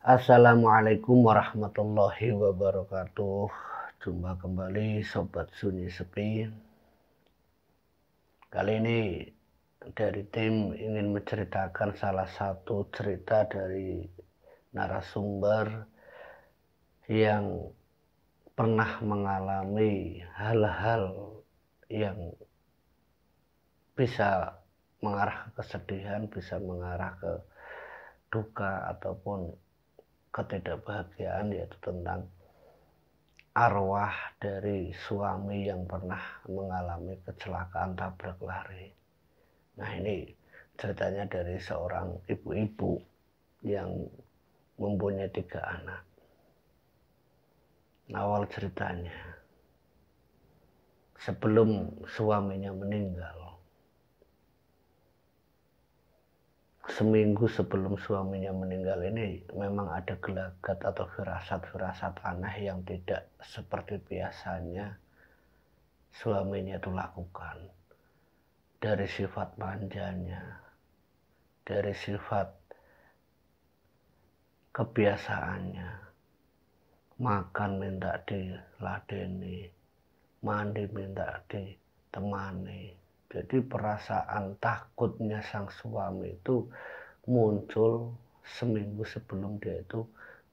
Assalamualaikum warahmatullahi wabarakatuh. Jumpa kembali Sobat Sunyi Sepi. Kali ini dari tim ingin menceritakan salah satu cerita dari narasumber yang pernah mengalami hal-hal yang bisa mengarah ke kesedihan, bisa mengarah ke duka ataupun ketidakbahagiaan, yaitu tentang arwah dari suami yang pernah mengalami kecelakaan tabrak lari. Nah, ini ceritanya dari seorang ibu-ibu yang mempunyai 3 anak. Awal ceritanya, sebelum suaminya meninggal, seminggu sebelum suaminya meninggal ini memang ada gelagat atau firasat-firasat aneh yang tidak seperti biasanya suaminya itu lakukan. Dari sifat manjanya, dari sifat kebiasaannya, makan minta diladeni, mandi minta ditemani. Jadi perasaan takutnya sang suami itu muncul seminggu sebelum dia itu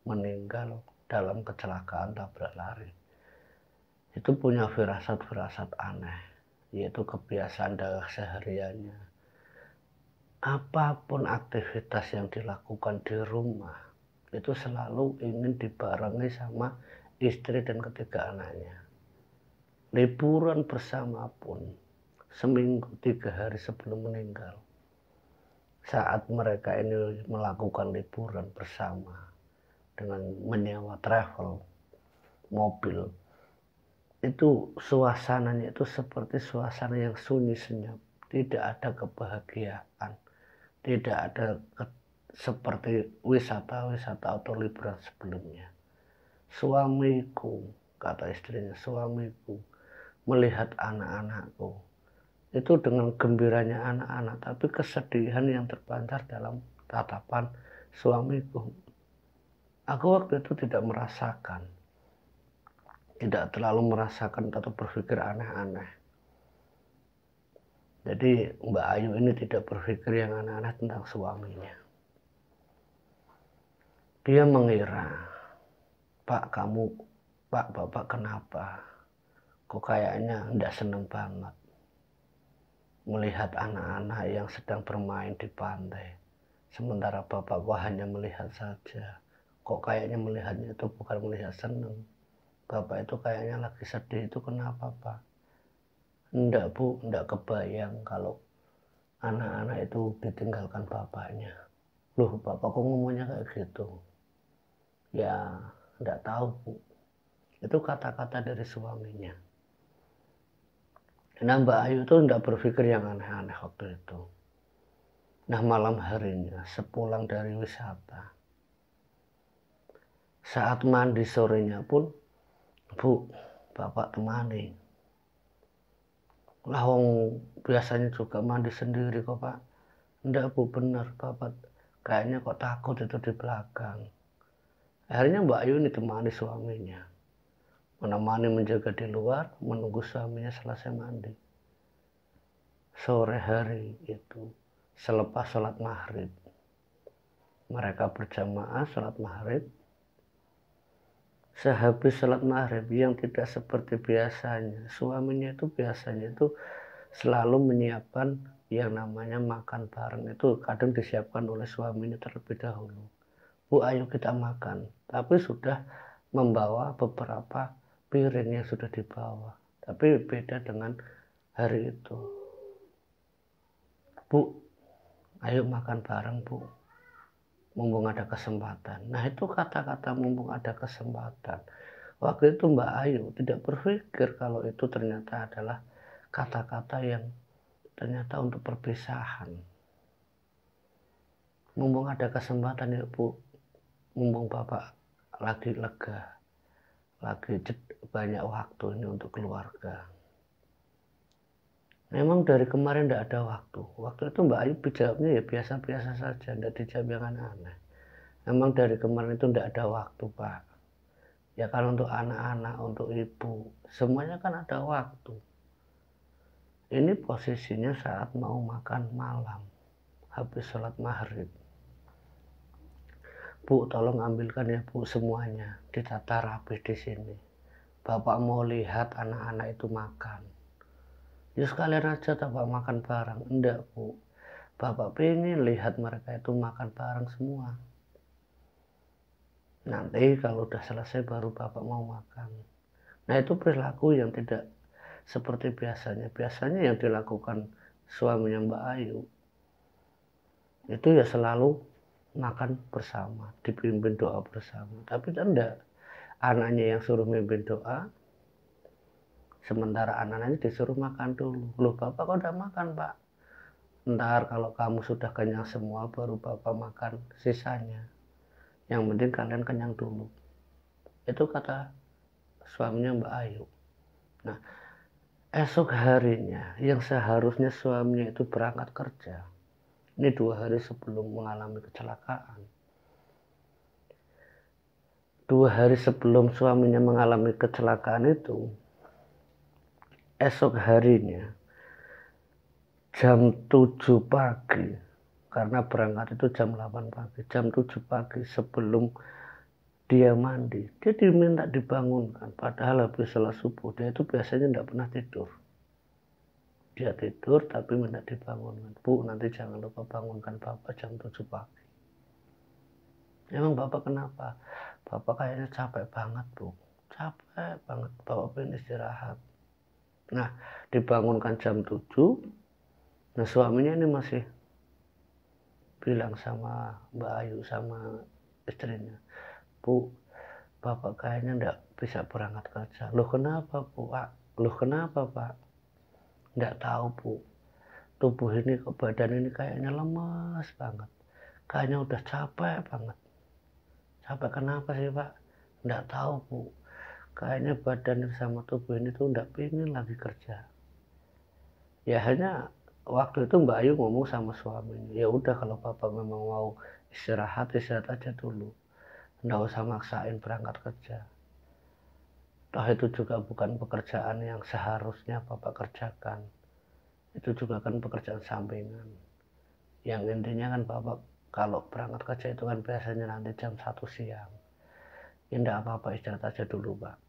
meninggal dalam kecelakaan tabrak lari. Itu punya firasat-firasat aneh, yaitu kebiasaan dalam sehariannya. Apapun aktivitas yang dilakukan di rumah, itu selalu ingin dibarengi sama istri dan 3 anaknya. Liburan bersama pun, seminggu 3 hari sebelum meninggal, saat mereka ini melakukan liburan bersama dengan menyewa travel mobil, itu suasananya itu seperti suasana yang sunyi senyap, tidak ada kebahagiaan, tidak ada seperti wisata-wisata atau liburan sebelumnya. Suamiku, kata istrinya, suamiku melihat anak-anakku itu dengan gembiranya anak-anak, tapi kesedihan yang terpancar dalam tatapan suamiku. Aku waktu itu tidak merasakan, tidak terlalu merasakan atau berpikir aneh-aneh. Jadi Mbak Ayu ini tidak berpikir yang aneh-aneh tentang suaminya. Dia mengira, Pak Bapak kenapa? Kok kayaknya enggak seneng banget melihat anak-anak yang sedang bermain di pantai. Sementara Bapak kok hanya melihat saja. Kok kayaknya melihatnya itu bukan melihat seneng. Bapak itu kayaknya lagi sedih, itu kenapa Pak? Enggak Bu, enggak kebayang kalau anak-anak itu ditinggalkan bapaknya. Loh, Bapak kok ngomongnya kayak gitu? Ya, enggak tahu Bu. Itu kata-kata dari suaminya. Nah, Mbak Ayu itu enggak berpikir yang aneh-aneh waktu itu. Nah, malam harinya sepulang dari wisata, saat mandi sorenya pun, Bu, Bapak temani. Lah biasanya juga mandi sendiri kok Pak. Enggak Bu, benar Bapak kayaknya kok takut itu di belakang. Akhirnya Mbak Ayu ini temani suaminya, menemani menjaga di luar, menunggu suaminya selesai mandi. Sore hari itu, selepas sholat maghrib, mereka berjamaah sholat maghrib. Sehabis sholat maghrib yang tidak seperti biasanya, suaminya itu biasanya itu selalu menyiapkan yang namanya makan bareng. Itu kadang disiapkan oleh suaminya terlebih dahulu. Bu, ayo kita makan. Tapi sudah membawa beberapa piring yang sudah dibawa. Tapi beda dengan hari itu. Bu, ayo makan bareng Bu, mumpung ada kesempatan. Nah, itu kata-kata mumpung ada kesempatan. Waktu itu Mbak Ayu tidak berpikir kalau itu ternyata adalah kata-kata yang ternyata untuk perpisahan. Mumpung ada kesempatan ya Bu, mumpung Bapak lagi lega, lagi banyak waktu ini untuk keluarga. Memang dari kemarin tidak ada waktu. Waktu itu Mbak Ayu jawabnya ya biasa-biasa saja, tidak dijawab yang aneh-aneh. Memang dari kemarin itu tidak ada waktu, Pak. Ya kan untuk anak-anak, untuk ibu, semuanya kan ada waktu. Ini posisinya saat mau makan malam, habis sholat maghrib. Bu, tolong ambilkan ya Bu semuanya, ditata rapi di sini. Bapak mau lihat anak-anak itu makan. Ya sekalian aja Bapak makan bareng. Enggak Bu, Bapak pengen lihat mereka itu makan bareng semua. Nanti kalau udah selesai baru Bapak mau makan. Nah itu perilaku yang tidak seperti biasanya. Biasanya yang dilakukan suaminya Mbak Ayu itu ya selalu makan bersama, dipimpin doa bersama. Tapi kan enggak, anaknya yang suruh mimpin doa, sementara anak-anaknya disuruh makan dulu. Loh Bapak kok udah makan Pak? Ntar kalau kamu sudah kenyang semua baru Bapak makan sisanya. Yang penting kalian kenyang dulu. Itu kata suaminya Mbak Ayu. Nah, esok harinya yang seharusnya suaminya itu berangkat kerja, ini 2 hari sebelum mengalami kecelakaan. 2 hari sebelum suaminya mengalami kecelakaan itu, esok harinya jam 7 pagi, karena berangkat itu jam 8 pagi, jam 7 pagi sebelum dia mandi, dia diminta dibangunkan. Padahal habis sholat subuh, dia itu biasanya tidak pernah tidur. Dia tidur tapi minta dibangunkan. Bu, nanti jangan lupa bangunkan Bapak jam 7 pagi. Emang Bapak kenapa? Bapak kayaknya capek banget Bu. Capek banget, Bapak pengen istirahat. Nah, dibangunkan jam 7. Nah, suaminya ini masih bilang sama Mbak Ayu, sama istrinya, Bu, Bapak kayaknya enggak bisa berangkat kerja. Loh kenapa Bu? Loh kenapa Pak? Enggak tahu Bu. Tubuh ini, badan ini kayaknya lemas banget. Kayaknya udah capek banget. Capek kenapa sih Pak? Enggak tahu Bu. Kayaknya badan sama tubuh ini tuh enggak pengen lagi kerja. Ya hanya waktu itu Mbak Ayu ngomong sama suaminya, ya udah kalau Bapak memang mau istirahat, istirahat aja dulu. Enggak usah maksain berangkat kerja. Toh itu juga bukan pekerjaan yang seharusnya Bapak kerjakan. Itu juga kan pekerjaan sampingan. Yang intinya kan Bapak kalau berangkat kerja itu kan biasanya nanti jam 1 siang. Ya enggak apa-apa, istirahat aja dulu Pak.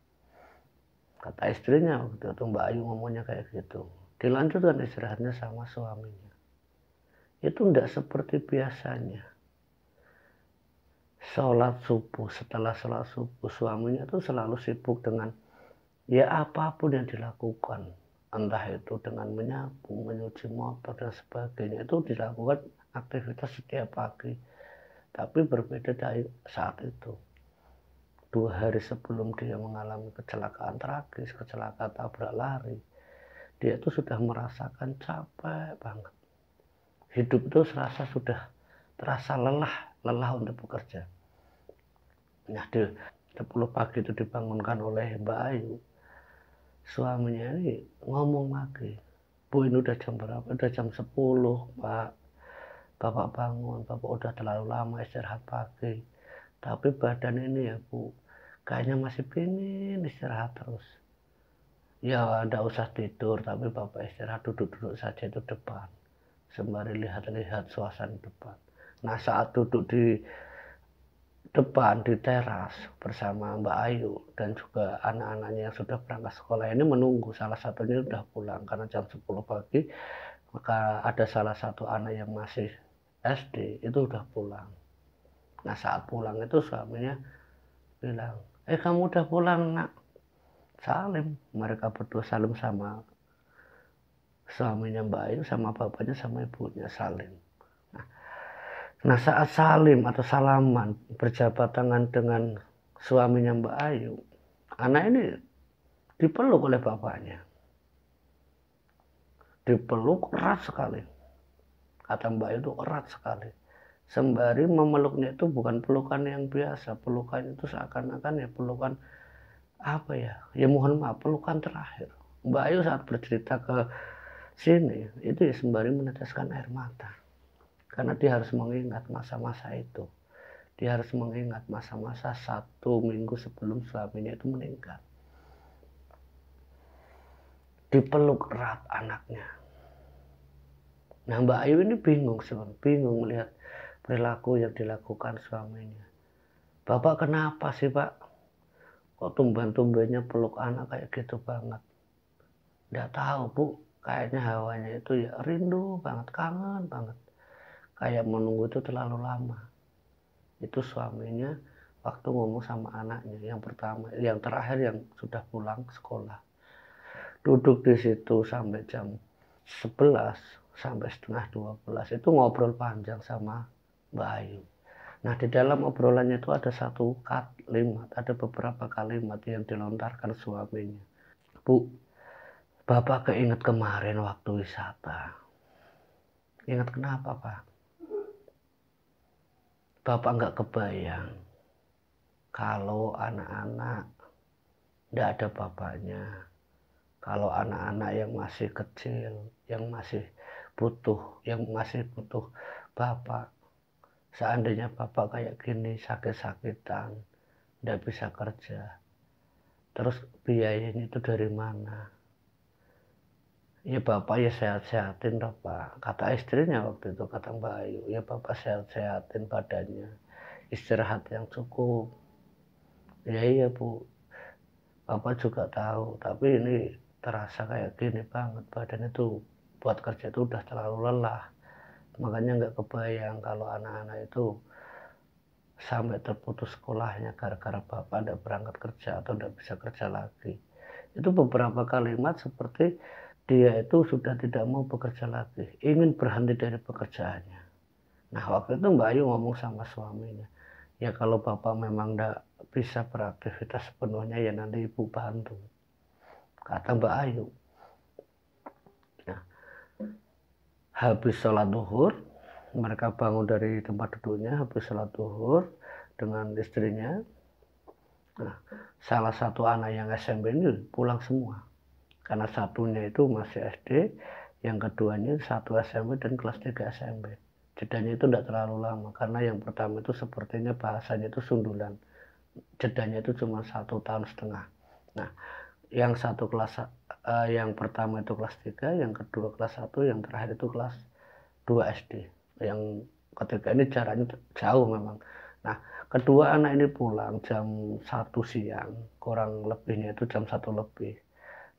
Kata istrinya waktu itu, Mbak Ayu ngomongnya kayak gitu. Dilanjutkan istirahatnya sama suaminya. Itu enggak seperti biasanya. Sholat subuh, setelah sholat subuh suaminya itu selalu sibuk dengan ya apapun yang dilakukan. Entah itu dengan menyapu, menyuci motor dan sebagainya, itu dilakukan aktivitas setiap pagi. Tapi berbeda dari saat itu. 2 hari sebelum dia mengalami kecelakaan tragis, kecelakaan tabrak lari, dia itu sudah merasakan capek banget. Hidup itu sudah terasa lelah untuk bekerja. Nah, di 10 pagi itu dibangunkan oleh Mbak Ayu. Suaminya ini ngomong lagi, Bu ini udah jam berapa? Udah jam 10 Pak. Bapak bangun, Bapak udah terlalu lama istirahat pagi. Tapi badan ini ya Bu, kayaknya masih pengen istirahat terus. Ya enggak usah tidur, tapi Bapak istirahat, duduk-duduk saja itu depan. Sembari lihat-lihat suasana depan. Nah saat duduk di depan di teras bersama Mbak Ayu dan juga anak-anaknya yang sudah berangkat sekolah ini menunggu, salah satunya sudah pulang karena jam 10 pagi, maka ada salah satu anak yang masih SD itu udah pulang. Nah saat pulang itu suaminya bilang, kamu udah pulang Nak? Salim, mereka berdua salim sama suaminya Mbak Ayu, sama bapaknya sama ibunya salim. Nah saat salim atau salaman berjabat tangan dengan suaminya Mbak Ayu, anak ini dipeluk oleh bapaknya. Dipeluk erat sekali. Kata Mbak Ayu itu erat sekali. Sembari memeluknya itu bukan pelukan yang biasa. Pelukan itu seakan-akan ya pelukan apa ya? Ya mohon maaf, pelukan terakhir. Mbak Ayu saat bercerita ke sini itu ya sembari meneteskan air mata. Karena dia harus mengingat masa-masa itu. Dia harus mengingat masa-masa 1 minggu sebelum suaminya itu meninggal. Dipeluk erat anaknya. Nah, Mbak Ayu ini bingung melihat perilaku yang dilakukan suaminya. Bapak kenapa sih, Pak? Kok tumben-tumbennya peluk anak kayak gitu banget? Nggak tahu, Bu. Kayaknya hawanya itu ya rindu banget, kangen banget. Kayak menunggu itu terlalu lama. Itu suaminya waktu ngomong sama anaknya yang pertama, yang terakhir yang sudah pulang sekolah. Duduk di situ sampai jam 11 sampai setengah 12 itu ngobrol panjang sama Mbak Ayu. Nah, di dalam obrolannya itu ada satu kalimat, ada beberapa kalimat yang dilontarkan suaminya. Bu, Bapak keinget kemarin waktu wisata. Ingat kenapa, Pak? Bapak nggak kebayang kalau anak-anak nggak ada bapaknya. Kalau anak-anak yang masih kecil, yang masih butuh bapak. Seandainya bapak kayak gini sakit-sakitan, nggak bisa kerja, terus biayanya itu dari mana? Ya bapak ya sehat-sehatin toh, Pak. Kata istrinya waktu itu, kata Mbak Ayu, ya bapak sehat-sehatin badannya, istirahat yang cukup. Ya iya Bu, bapak juga tahu, tapi ini terasa kayak gini banget, badan itu buat kerja itu udah terlalu lelah. Makanya nggak kebayang kalau anak-anak itu sampai terputus sekolahnya gara-gara bapak tidak berangkat kerja atau tidak bisa kerja lagi. Itu beberapa kalimat seperti dia itu sudah tidak mau bekerja lagi, ingin berhenti dari pekerjaannya. Nah, waktu itu Mbak Ayu ngomong sama suaminya, ya kalau bapak memang tidak bisa beraktivitas sepenuhnya ya nanti ibu bantu, kata Mbak Ayu. Nah, habis sholat duhur, mereka bangun dari tempat duduknya, habis sholat duhur dengan istrinya. Nah, salah satu anak yang SMP ini pulang semua. Karena satunya itu masih SD, yang keduanya satu SMP dan kelas 3 SMP. Jedanya itu tidak terlalu lama, karena yang pertama itu sepertinya bahasanya itu sundulan. Jedanya itu cuma 1,5 tahun. Nah, yang satu yang pertama itu kelas 3, yang kedua kelas 1, yang terakhir itu kelas 2 SD. Yang ketiga ini jaraknya jauh memang. Nah, kedua anak ini pulang jam 1 siang, kurang lebihnya itu jam 1 lebih.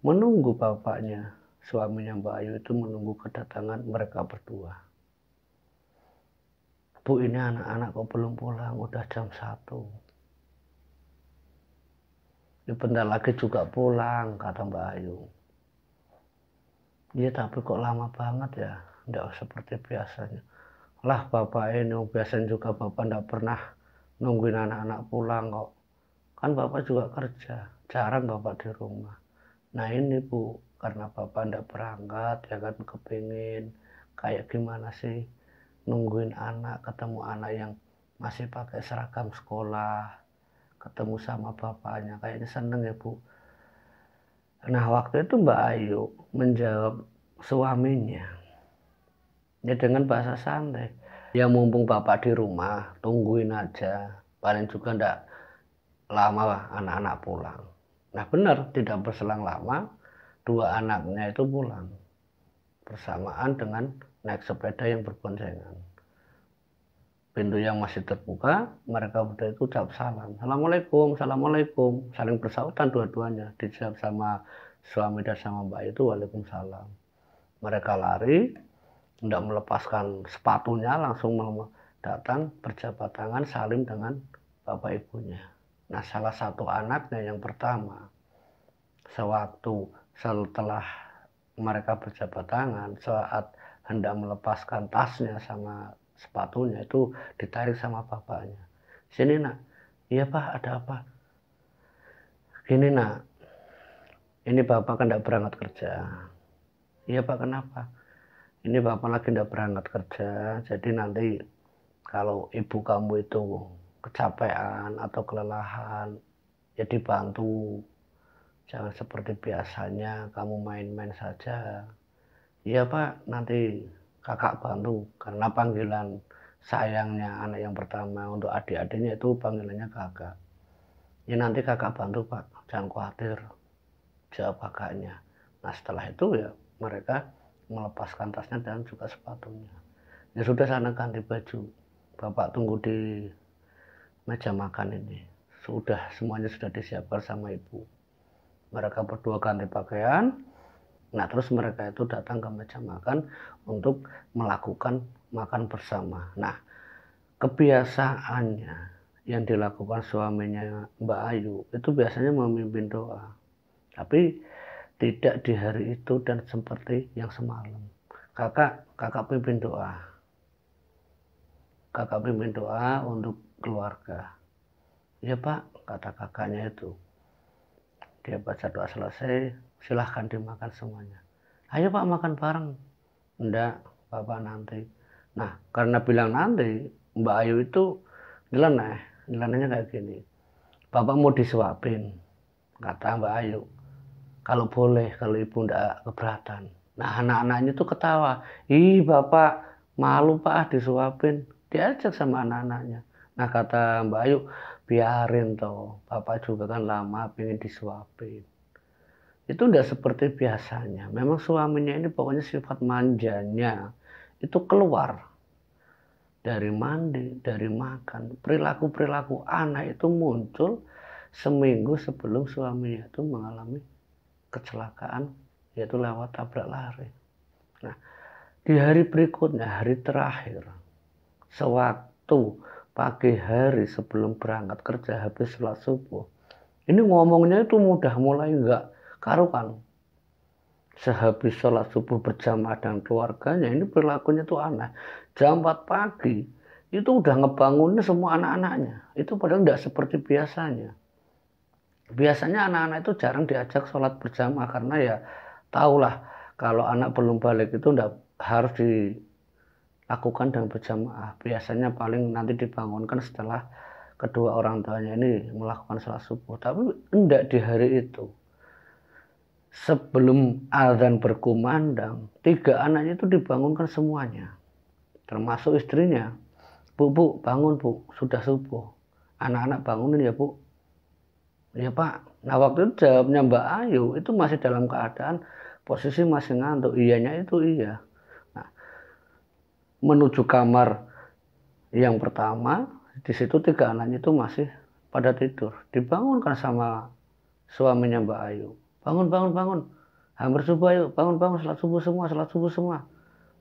Menunggu bapaknya, suaminya Mbak Ayu itu menunggu kedatangan mereka berdua. Bu, ini anak-anak kok belum pulang, udah jam 1. Ini bentar lagi juga pulang, kata Mbak Ayu. Iya, tapi kok lama banget ya, nggak seperti biasanya. Lah, bapak ini biasanya juga bapak nggak pernah nungguin anak-anak pulang kok. Kan bapak juga kerja, jarang bapak di rumah. Nah ini Bu, karena bapak ndak berangkat ya kan, kepingin kayak gimana sih nungguin anak, ketemu anak yang masih pakai seragam sekolah, ketemu sama bapaknya, kayaknya seneng ya Bu. Nah waktu itu Mbak Ayu menjawab suaminya ya dengan bahasa santai, ya mumpung bapak di rumah tungguin aja, paling juga ndak lama lah anak-anak pulang. Nah benar, tidak berselang lama dua anaknya itu pulang bersamaan dengan naik sepeda yang berboncengan. Pintu yang masih terbuka, mereka berdua itu ucap salam. Assalamualaikum, assalamualaikum. Saling bersautan dua-duanya. Dijawab sama suami dan sama Mbak itu waalaikumsalam. Mereka lari, tidak melepaskan sepatunya, langsung datang berjabat tangan salim dengan bapak ibunya. Nah, salah satu anaknya yang pertama, sewaktu setelah mereka berjabat tangan, saat hendak melepaskan tasnya sama sepatunya itu ditarik sama bapaknya. Sini nak, iya Pak, ada apa? Gini nak, ini bapak kan tidak berangkat kerja. Iya Pak, kenapa? Ini bapak lagi tidak berangkat kerja, jadi nanti kalau ibu kamu itu kecapean atau kelelahan, ya dibantu. Jangan seperti biasanya kamu main-main saja. Iya Pak, nanti kakak bantu, karena panggilan sayangnya anak yang pertama, untuk adik-adiknya itu panggilannya kakak. Ya nanti kakak bantu pak, jangan khawatir, jawab kakaknya. Nah setelah itu ya mereka melepaskan tasnya dan juga sepatunya. Ya sudah, sana ganti baju, bapak tunggu di meja makan ini. Sudah, semuanya sudah disiapkan sama ibu. Mereka berdua ganti pakaian. Nah terus mereka itu datang ke meja makan untuk melakukan makan bersama. Nah kebiasaannya yang dilakukan suaminya Mbak Ayu itu biasanya memimpin doa. Tapi tidak di hari itu dan seperti yang semalam. Kakak pimpin doa. Kakak pimpin doa untuk keluarga. Ya Pak, kata kakaknya itu. Dia baca doa selesai, silahkan dimakan semuanya. Ayo Pak makan bareng. Enggak, Bapak nanti. Nah, karena bilang nanti, Mbak Ayu itu nyeleneh. Nyelenehnya kayak gini. Bapak mau disuapin, kata Mbak Ayu. Kalau boleh, kalau ibu enggak keberatan. Nah, anak-anaknya tuh ketawa. Ih, Bapak malu Pak disuapin. Diajak sama anak-anaknya. Nah, kata Mbak Ayu, biarin toh. Bapak juga kan lama pengen disuapin. Itu enggak seperti biasanya. Memang suaminya ini pokoknya sifat manjanya itu keluar dari mandi, dari makan. Perilaku-perilaku anak itu muncul seminggu sebelum suaminya itu mengalami kecelakaan, yaitu lewat tabrak lari. Nah, di hari berikutnya, hari terakhir, sewaktu pagi hari sebelum berangkat kerja habis sholat subuh, ini ngomongnya itu udah mulai enggak karuan. Sehabis sholat subuh berjamaah dengan keluarganya, ini perilakunya tuh aneh. Jam 4 pagi itu udah ngebangunin semua anak-anaknya. Itu padahal enggak seperti biasanya. Biasanya anak-anak itu jarang diajak sholat berjamaah karena ya tahulah kalau anak belum balik itu enggak harus dilakukan dengan berjamaah. Biasanya paling nanti dibangunkan setelah kedua orang tuanya ini melakukan sholat subuh. Tapi enggak di hari itu. Sebelum azan berkumandang, 3 anaknya itu dibangunkan semuanya, termasuk istrinya. Bu, bangun bu, sudah subuh. Anak-anak bangunin ya bu. Ya Pak. Nah waktu itu jawabnya Mbak Ayu itu masih dalam keadaan posisi masih ngantuk. Iyanya itu iya. Nah, menuju kamar yang pertama, di situ 3 anaknya itu masih pada tidur. Dibangunkan sama suaminya Mbak Ayu. Bangun, bangun, bangun. Hampir subuh ayo, bangun, bangun, sholat subuh semua, sholat subuh semua.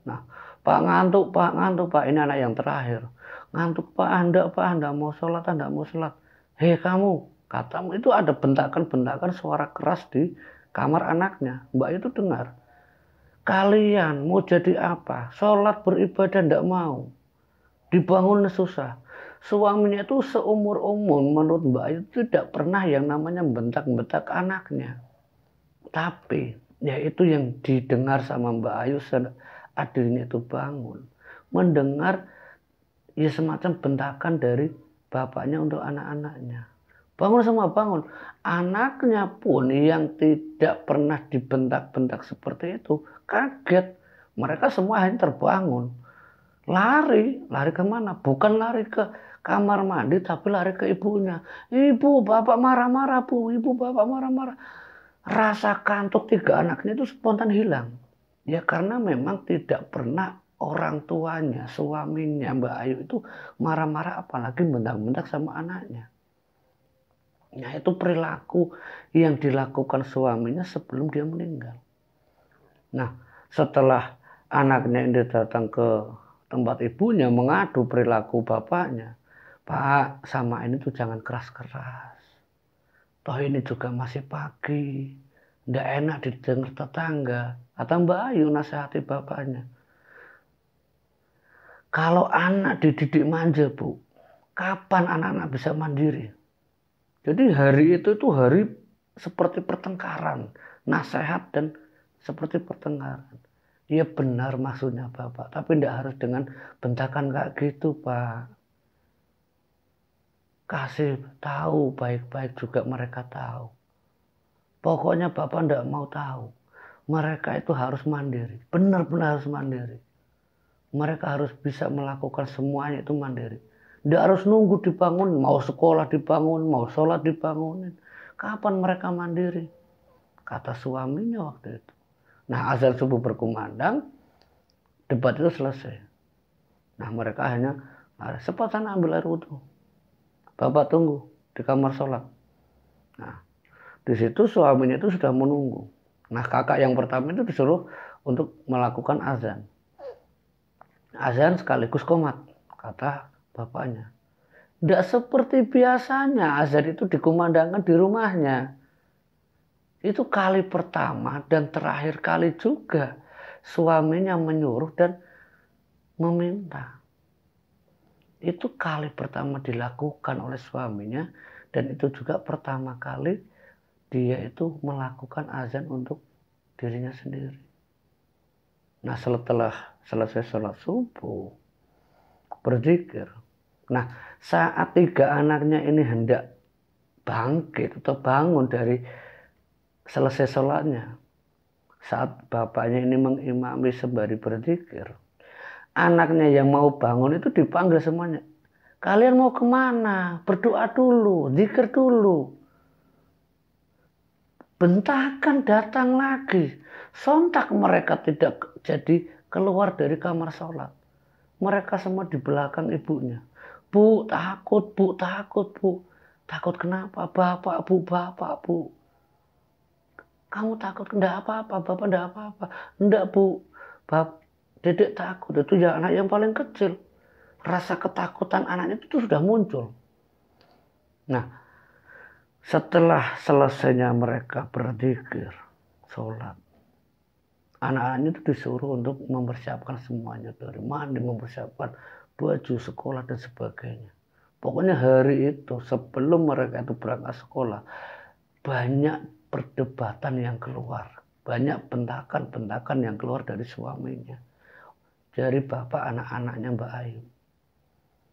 Nah, Pak ngantuk, Pak ngantuk, Pak. Ini anak yang terakhir. Ngantuk, Pak, Anda mau sholat, Anda mau sholat. Hei kamu, katamu itu ada bentakan-bentakan suara keras di kamar anaknya. Mbak itu dengar. Kalian mau jadi apa? Sholat beribadah ndak mau. Dibangun susah. Suaminya itu seumur-umur menurut Mbak Ayu tidak pernah yang namanya bentak-bentak anaknya. Tapi ya itu yang didengar sama Mbak Ayu adiknya itu bangun. Mendengar ya semacam bentakan dari bapaknya untuk anak-anaknya. Bangun semua, bangun. Anaknya pun yang tidak pernah dibentak-bentak seperti itu kaget. Mereka semua hanya terbangun. Lari kemana? Bukan lari ke kamar mandi, tapi lari ke ibunya. Ibu, bapak marah-marah bu. Ibu, bapak marah-marah. Rasa kantuk 3 anaknya itu spontan hilang. Ya karena memang tidak pernah orang tuanya, suaminya Mbak Ayu itu marah-marah apalagi bentak-bentak sama anaknya. Nah itu perilaku yang dilakukan suaminya sebelum dia meninggal. Nah setelah anaknya ini datang ke tempat ibunya mengadu perilaku bapaknya, Pak sama ini tuh jangan keras-keras. Toh ini juga masih pagi, ndak enak didengar tetangga. Kata Mbak Ayu nasihati bapaknya. Kalau anak dididik manja bu, kapan anak-anak bisa mandiri? Jadi hari itu hari seperti pertengkaran, nasihat dan seperti pertengkaran. Iya benar maksudnya bapak, tapi ndak harus dengan bentakan kayak gitu pak. Kasih tahu baik-baik juga mereka tahu. Pokoknya bapak ndak mau tahu. Mereka itu harus mandiri. Benar-benar harus mandiri. Mereka harus bisa melakukan semuanya itu mandiri. Tidak harus nunggu dibangun, mau sekolah dibangun, mau sholat dibangunin. Kapan mereka mandiri? Kata suaminya waktu itu. Nah, azan subuh berkumandang, debat itu selesai. Nah, mereka hanya cepat sana ambil air wudhu. Bapak tunggu di kamar sholat. Nah, di situ suaminya itu sudah menunggu. Nah, kakak yang pertama itu disuruh untuk melakukan azan. Azan sekaligus qomat, kata bapaknya. Tidak seperti biasanya azan itu dikumandangkan di rumahnya. Itu kali pertama dan terakhir kali juga suaminya menyuruh dan meminta. Itu kali pertama dilakukan oleh suaminya dan itu juga pertama kali dia itu melakukan azan untuk dirinya sendiri. Nah, setelah selesai sholat subuh, berzikir. Nah, saat 3 anaknya ini hendak bangkit atau bangun dari selesai sholatnya, saat bapaknya ini mengimami sembari berzikir, anaknya yang mau bangun itu dipanggil semuanya. Kalian mau kemana? Berdoa dulu, zikir dulu. Bentakan datang lagi. Sontak mereka tidak jadi keluar dari kamar sholat. Mereka semua di belakang ibunya. Bu, takut, bu, takut, bu. Takut kenapa? Bapak, bu, bapak, bu. Kamu takut? Enggak apa-apa, bapak enggak apa-apa. Enggak, bu. Dedek takut. Itu ya anak yang paling kecil. Rasa ketakutan anaknya itu sudah muncul. Nah, setelah selesainya mereka berzikir, sholat, anak-anaknya itu disuruh untuk mempersiapkan semuanya, dari mandi, mempersiapkan baju sekolah dan sebagainya. Pokoknya hari itu sebelum mereka itu berangkat sekolah, banyak perdebatan yang keluar, banyak bentakan-bentakan yang keluar dari suaminya, dari bapak anak-anaknya Mbak Ayu.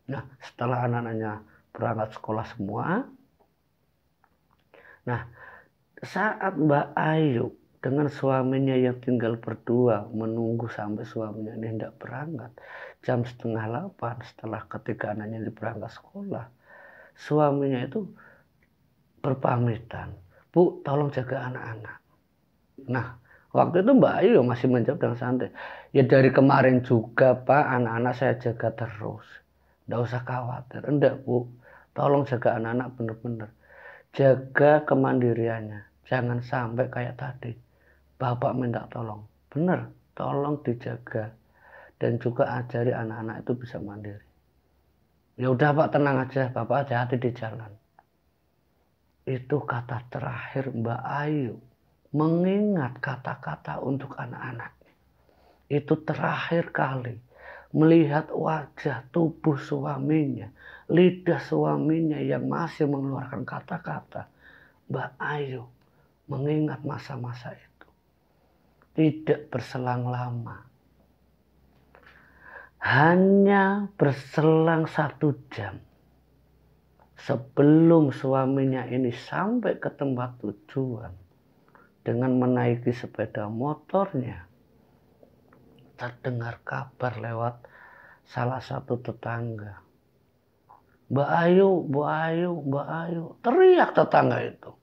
Nah, setelah anak-anaknya berangkat sekolah semua, nah, saat Mbak Ayu dengan suaminya yang tinggal berdua menunggu sampai suaminya ini hendak berangkat, jam 7:30 setelah ketiga anaknya berangkat sekolah, suaminya itu berpamitan, Bu, tolong jaga anak-anak. Nah, waktu itu Mbak Ayu masih menjawab dengan santai, ya dari kemarin juga Pak, anak-anak saya jaga terus, nggak usah khawatir. Enggak Bu, tolong jaga anak-anak bener-bener. Jaga kemandiriannya, jangan sampai kayak tadi. Bapak minta tolong, bener, tolong dijaga. Dan juga ajari anak-anak itu bisa mandiri. Ya udah Pak, tenang aja, Bapak hati-hati di jalan. Itu kata terakhir Mbak Ayu, mengingat kata-kata untuk anak-anak. Itu terakhir kali melihat wajah tubuh suaminya, lidah suaminya yang masih mengeluarkan kata-kata. Mbak Ayu mengingat masa-masa itu. Tidak berselang lama. Hanya berselang 1 jam. Sebelum suaminya ini sampai ke tempat tujuan. Dengan menaiki sepeda motornya. Terdengar kabar lewat salah satu tetangga. Mbak Ayu, Mbak Ayu, Mbak Ayu. Teriak tetangga itu.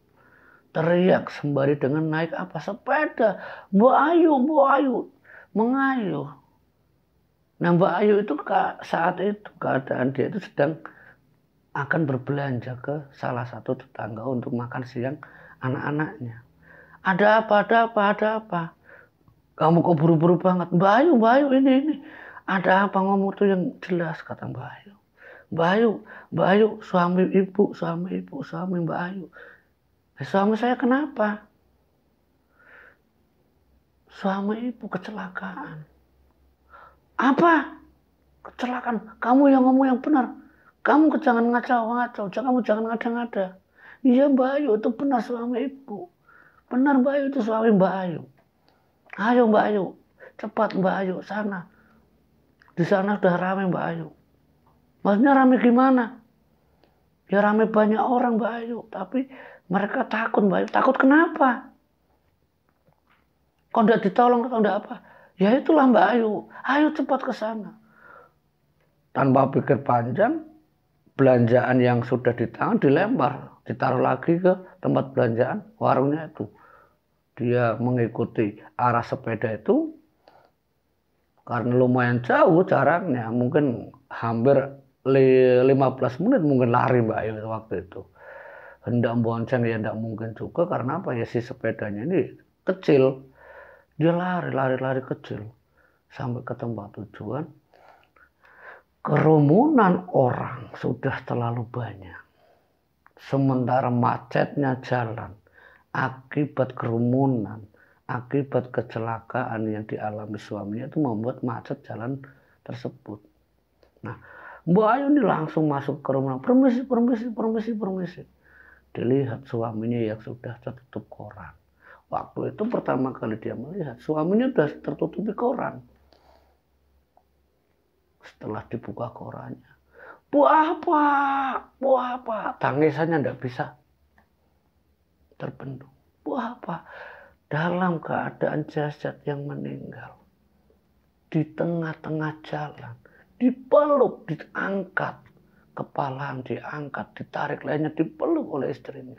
Teriak sembari dengan naik apa? Sepeda. Mbak Ayu, Mbak Ayu. Mengayuh. Nah Mbak Ayu itu saat itu keadaan dia itu sedang akan berbelanja ke salah satu tetangga untuk makan siang anak-anaknya. Ada apa, ada apa, ada apa? Kamu kok buru-buru banget? Mbak Ayu ini. Ada apa, ngomong tuh yang jelas, kata Mbak Ayu. Mbak Ayu, suami ibu, Mbak Ayu. Suami saya kenapa? Suami ibu kecelakaan. Apa? Kecelakaan? Kamu yang ngomong yang benar. Kamu jangan ngacau, kamu jangan ngada-ngada. Iya Mbak Ayu, itu benar suami ibu. Benar Mbak Ayu, itu suami Mbak Ayu. Ayo Mbak Ayu, cepat Mbak Ayu, sana. Di sana udah rame Mbak Ayu. Maksudnya rame gimana? Ya rame banyak orang Mbak Ayu, tapi mereka takut Mbak Ayu. Takut kenapa? Kok enggak ditolong atau enggak apa? Ya itulah Mbak Ayu, ayo cepat ke sana. Tanpa pikir panjang, belanjaan yang sudah di tangan dilempar, ditaruh lagi ke tempat belanjaan warungnya itu. Dia mengikuti arah sepeda itu karena lumayan jauh jaraknya, mungkin hampir 15 menit mungkin lari Mbak Ayu waktu itu. Hendak bonceng ya tidak mungkin juga karena apa ya, si sepedanya ini kecil. Dia lari kecil sampai ke tempat tujuan. Kerumunan orang sudah terlalu banyak. Sementara macetnya jalan akibat kerumunan, akibat kecelakaan yang dialami suaminya itu membuat macet jalan tersebut. Nah, Mbak Ayu ini langsung masuk ke kerumunan. Permisi. Dilihat suaminya yang sudah tertutup koran. Waktu itu pertama kali dia melihat suaminya sudah tertutupi koran. Setelah dibuka korannya, bu apa? Tangisannya tidak bisa terbendung. Bu apa? Dalam keadaan jasad yang meninggal. Di tengah-tengah jalan. Dipeluk, diangkat. Kepala diangkat, ditarik lainnya, dipeluk oleh istrinya.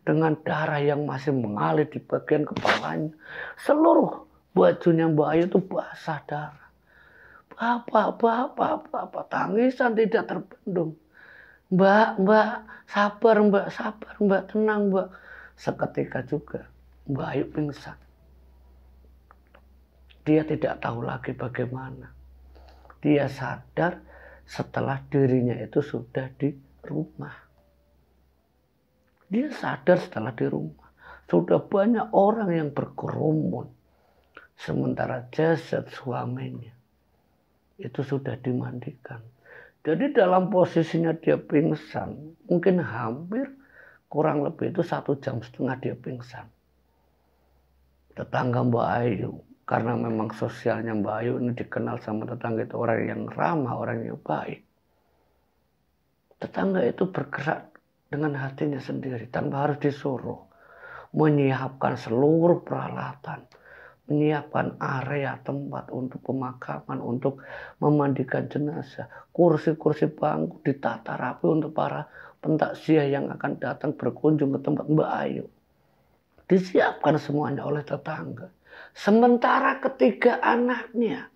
Dengan darah yang masih mengalir di bagian kepalanya. Seluruh bajunya Mbak Ayu itu basah darah. Bapak, tangisan tidak terbendung. Mbak, sabar mbak, tenang mbak. Seketika juga Mbak Ayu pingsan. Dia tidak tahu lagi bagaimana. Dia sadar setelah dirinya itu sudah di rumah. Dia sadar setelah di rumah. Sudah banyak orang yang berkerumun. Sementara jasad suaminya itu sudah dimandikan. Jadi dalam posisinya dia pingsan. Mungkin hampir kurang lebih itu 1,5 jam dia pingsan. Tetangga Mbak Ayu, karena memang sosialnya Mbak Ayu ini dikenal sama tetangga itu orang yang ramah, orang yang baik. Tetangga itu bergerak dengan hatinya sendiri tanpa harus disuruh. Menyiapkan seluruh peralatan. Menyiapkan area tempat untuk pemakaman, untuk memandikan jenazah. Kursi-kursi bangku ditata rapi untuk para pentakziah yang akan datang berkunjung ke tempat Mbak Ayu. Disiapkan semuanya oleh tetangga. Sementara ketiga anaknya,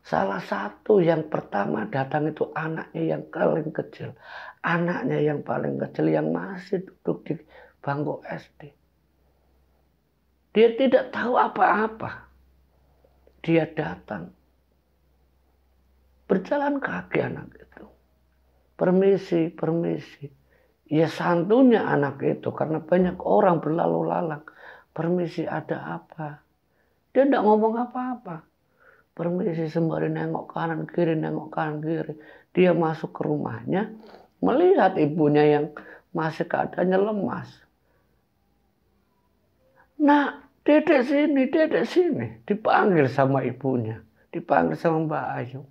salah satu yang pertama datang itu anaknya yang paling kecil. Anaknya yang paling kecil yang masih duduk di bangku SD. Dia tidak tahu apa-apa. Dia datang. Berjalan kaki anak itu. Permisi. Ya santunya anak itu karena banyak orang berlalu lalang. Permisi, ada apa? Dia tidak ngomong apa-apa. Permisi sembari nengok kanan kiri. Dia masuk ke rumahnya, melihat ibunya yang masih keadaannya lemas. Nah, dedek sini. Dipanggil sama ibunya. Dipanggil sama Mbak Ayu.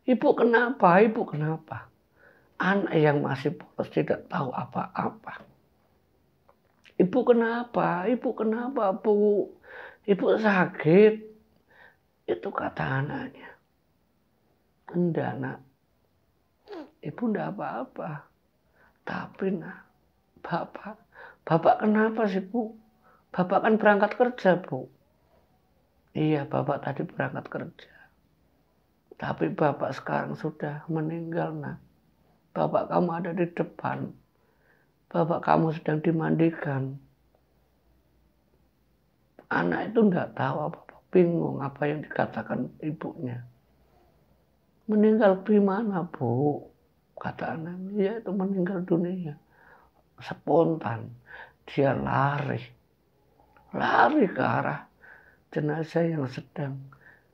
Ibu kenapa? Anak yang masih polos tidak tahu apa-apa. Ibu kenapa, Bu? Ibu sakit. Itu kata anaknya. Enggak, nak. Ibu enggak apa-apa. Tapi, nak, Bapak kenapa sih, Bu? Bapak kan berangkat kerja, Bu. Iya, Bapak tadi berangkat kerja. Tapi Bapak sekarang sudah meninggal, nak. Bapak kamu ada di depan. Bapak kamu sedang dimandikan. Anak itu enggak tahu apa-apa. Bingung apa yang dikatakan ibunya. Meninggal gimana, Bu? Kata anaknya, ya itu meninggal dunia. Spontan. Dia lari ke arah jenazah yang sedang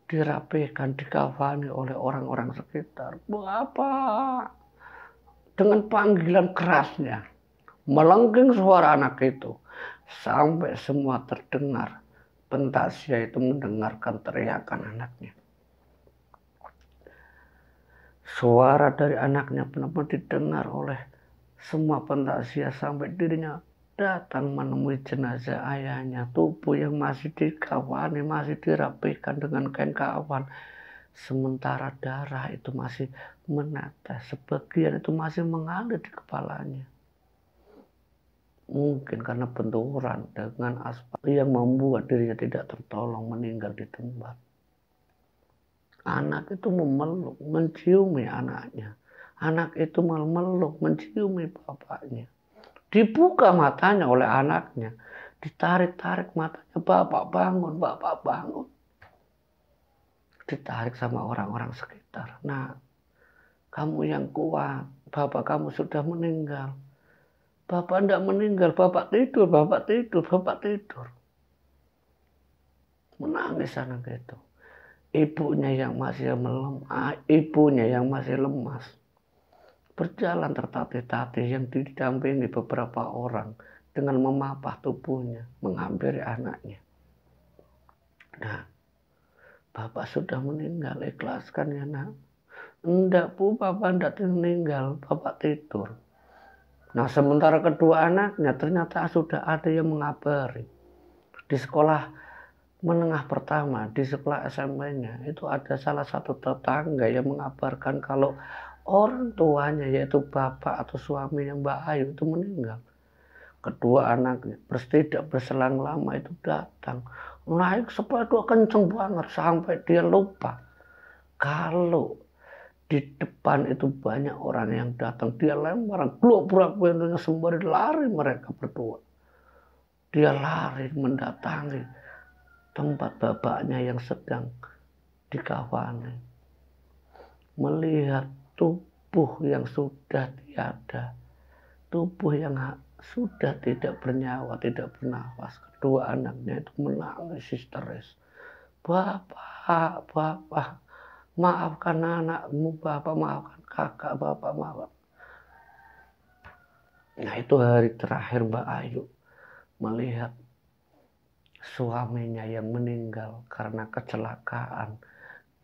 dirapikan, dikafani oleh orang-orang sekitar. Bapak, dengan panggilan kerasnya, melengking suara anak itu, sampai semua terdengar. Pentakziah itu mendengarkan teriakan anaknya. Suara dari anaknya benar-benar didengar oleh semua pentakziah sampai dirinya datang menemui jenazah ayahnya, tubuh yang masih dikawani, masih dirapikan dengan kain kawan. Sementara darah itu masih menetes, sebagian itu masih mengalir di kepalanya. Mungkin karena benturan dengan aspal yang membuat dirinya tidak tertolong meninggal di tempat. Anak itu memeluk, menciumi anaknya. Anak itu memeluk, menciumi bapaknya. Dibuka matanya oleh anaknya. Ditarik-tarik matanya. Bapak bangun, bapak bangun. Ditarik sama orang-orang sekitar. Nah, kamu yang kuat. Bapak kamu sudah meninggal. Bapak tidak meninggal. Bapak tidur, bapak tidur, bapak tidur. Menangis anak itu. Ibunya yang masih lemas. Berjalan tertatih-tatih yang didampingi beberapa orang dengan memapah tubuhnya, menghampiri anaknya. Nah, bapak sudah meninggal, ikhlaskan ya nak. Enggak bu, bapak enggak meninggal, bapak tidur. Nah, sementara kedua anaknya ternyata sudah ada yang mengabari. Di sekolah menengah pertama, di sekolah SMP-nya, itu ada salah satu tetangga yang mengabarkan kalau orang tuanya yaitu bapak atau suaminya Mbak Ayu itu meninggal. Kedua anaknya tidak berselang lama itu datang. Naik sepeda kenceng banget sampai dia lupa. Kalau di depan itu banyak orang yang datang. Dia lempar globrak pintunya sembari lari mereka berdua. Dia lari mendatangi tempat bapaknya yang sedang dikafani. Melihat tubuh yang sudah tiada, tubuh yang sudah tidak bernyawa, tidak bernafas. Kedua anaknya itu menangis histeris. Bapak, bapak, maafkan anakmu, bapak, maafkan kakak, bapak, maafkan. Nah, itu hari terakhir Mbak Ayu melihat suaminya yang meninggal karena kecelakaan.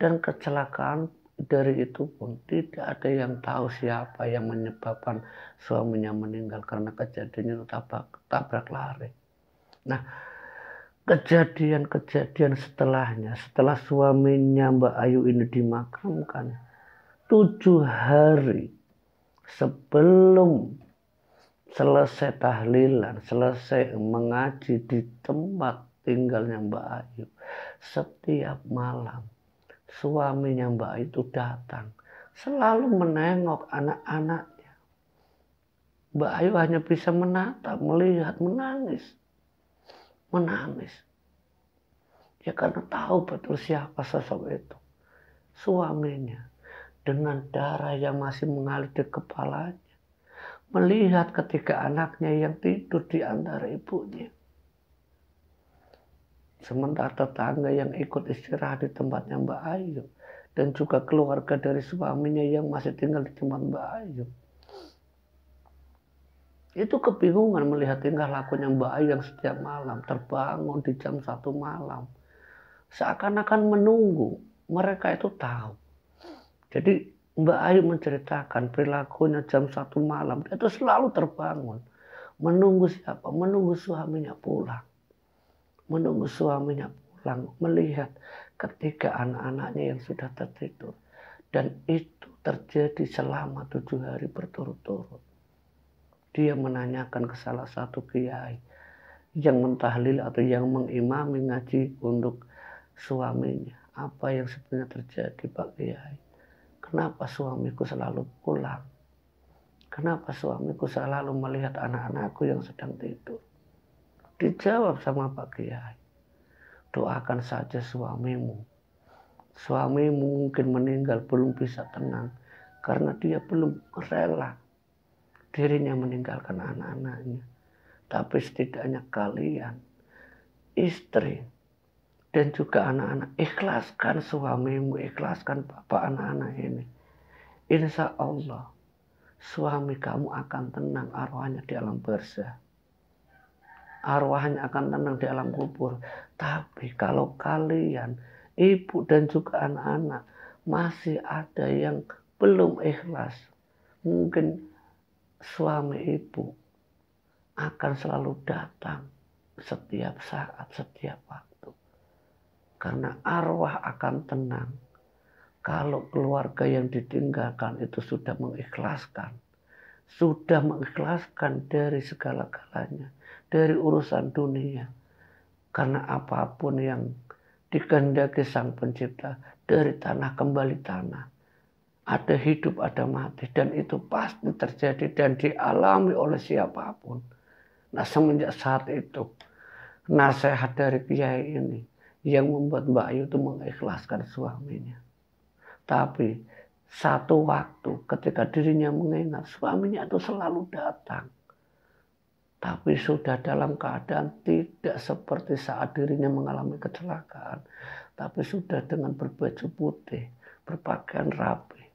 Dan kecelakaan dari itu pun tidak ada yang tahu siapa yang menyebabkan suaminya meninggal karena kejadian itu tabrak lari. Nah, kejadian-kejadian setelahnya, setelah suaminya Mbak Ayu ini dimakamkan, 7 hari sebelum selesai tahlilan, selesai mengaji di tempat tinggalnya Mbak Ayu, setiap malam suaminya Mbak Ayu itu datang, selalu menengok anak-anaknya. Mbak Ayu hanya bisa menatap, melihat, menangis. Ya karena tahu betul siapa sosok itu. Suaminya dengan darah yang masih mengalir di kepalanya. Melihat ketika anaknya yang tidur di antara ibunya. Sementara tetangga yang ikut istirahat di tempatnya Mbak Ayu. Dan juga keluarga dari suaminya yang masih tinggal di tempat Mbak Ayu. Itu kebingungan melihat tingkah lakunya Mbak Ayu yang setiap malam terbangun di jam 1 malam. Seakan-akan menunggu. Mereka itu tahu. Jadi Mbak Ayu menceritakan perilakunya jam 1 malam. Dia itu selalu terbangun. Menunggu siapa? Menunggu suaminya pulang. Menunggu suaminya pulang. Melihat ketika anak-anaknya yang sudah tertidur. Dan itu terjadi selama 7 hari berturut-turut. Dia menanyakan ke salah satu kiai yang mentahlil atau yang mengimami ngaji untuk suaminya. Apa yang sebenarnya terjadi Pak Kiai? Kenapa suamiku selalu pulang? Kenapa suamiku selalu melihat anak-anakku yang sedang tidur? Dijawab sama Pak Kiai. Doakan saja suamimu. Suamimu mungkin meninggal belum bisa tenang. Karena dia belum rela dirinya meninggalkan anak-anaknya. Tapi setidaknya kalian, istri, dan juga anak-anak, ikhlaskan suamimu, ikhlaskan bapak anak-anak ini. Insya Allah, suami kamu akan tenang arwahnya di alam barzah. Arwahnya akan tenang di alam kubur. Tapi kalau kalian, ibu dan juga anak-anak, masih ada yang belum ikhlas. Mungkin suami ibu akan selalu datang setiap saat, setiap waktu. Karena arwah akan tenang kalau keluarga yang ditinggalkan itu sudah mengikhlaskan dari segala-galanya, dari urusan dunia. Karena apapun yang dikehendaki Sang Pencipta, dari tanah kembali tanah. Ada hidup, ada mati, dan itu pasti terjadi dan dialami oleh siapapun. Nah, semenjak saat itu, nasihat dari kiai ini yang membuat Mbak Ayu itu mengikhlaskan suaminya. Tapi satu waktu ketika dirinya mengingat, suaminya itu selalu datang. Tapi sudah dalam keadaan tidak seperti saat dirinya mengalami kecelakaan. Tapi sudah dengan berbaju putih, berpakaian rapi.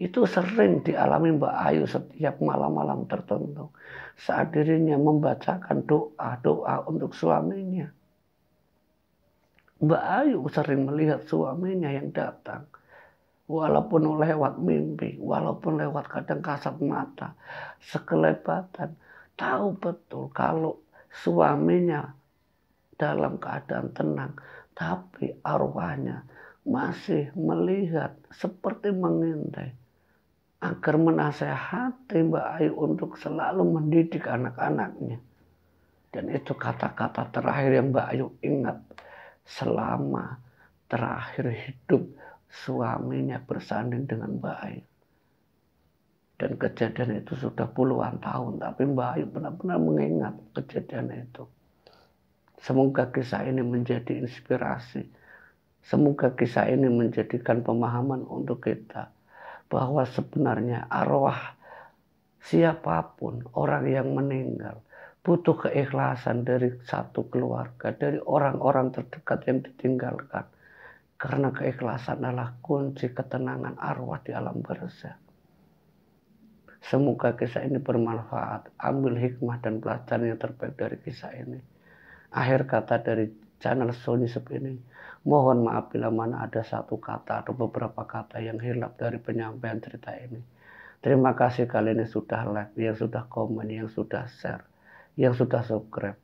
Itu sering dialami Mbak Ayu setiap malam-malam tertentu. Saat dirinya membacakan doa-doa untuk suaminya. Mbak Ayu sering melihat suaminya yang datang. Walaupun lewat mimpi, walaupun lewat kadang kasat mata, sekelebatan. Tahu betul kalau suaminya dalam keadaan tenang, tapi arwahnya masih melihat seperti mengintai agar menasehati Mbak Ayu untuk selalu mendidik anak-anaknya. Dan itu kata-kata terakhir yang Mbak Ayu ingat selama terakhir hidup suaminya bersanding dengan Mbak Ayu. Dan kejadian itu sudah puluhan tahun, tapi Mbak Ayu benar-benar mengingat kejadian itu. Semoga kisah ini menjadi inspirasi. Semoga kisah ini menjadikan pemahaman untuk kita. Bahwa sebenarnya arwah siapapun, orang yang meninggal, butuh keikhlasan dari satu keluarga, dari orang-orang terdekat yang ditinggalkan. Karena keikhlasan adalah kunci ketenangan arwah di alam barzakh. Semoga kisah ini bermanfaat. Ambil hikmah dan pelajaran yang terbaik dari kisah ini. Akhir kata dari channel Sonyisep ini. Mohon maaf bila mana ada satu kata atau beberapa kata yang hilap dari penyampaian cerita ini. Terima kasih kalian yang sudah like, yang sudah komen, yang sudah share, yang sudah subscribe.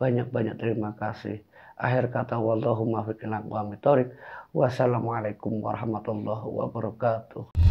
Banyak-banyak terima kasih. Akhir kata wallahumma fiqh ila aqwamit thoriq. Wassalamualaikum warahmatullahi wabarakatuh.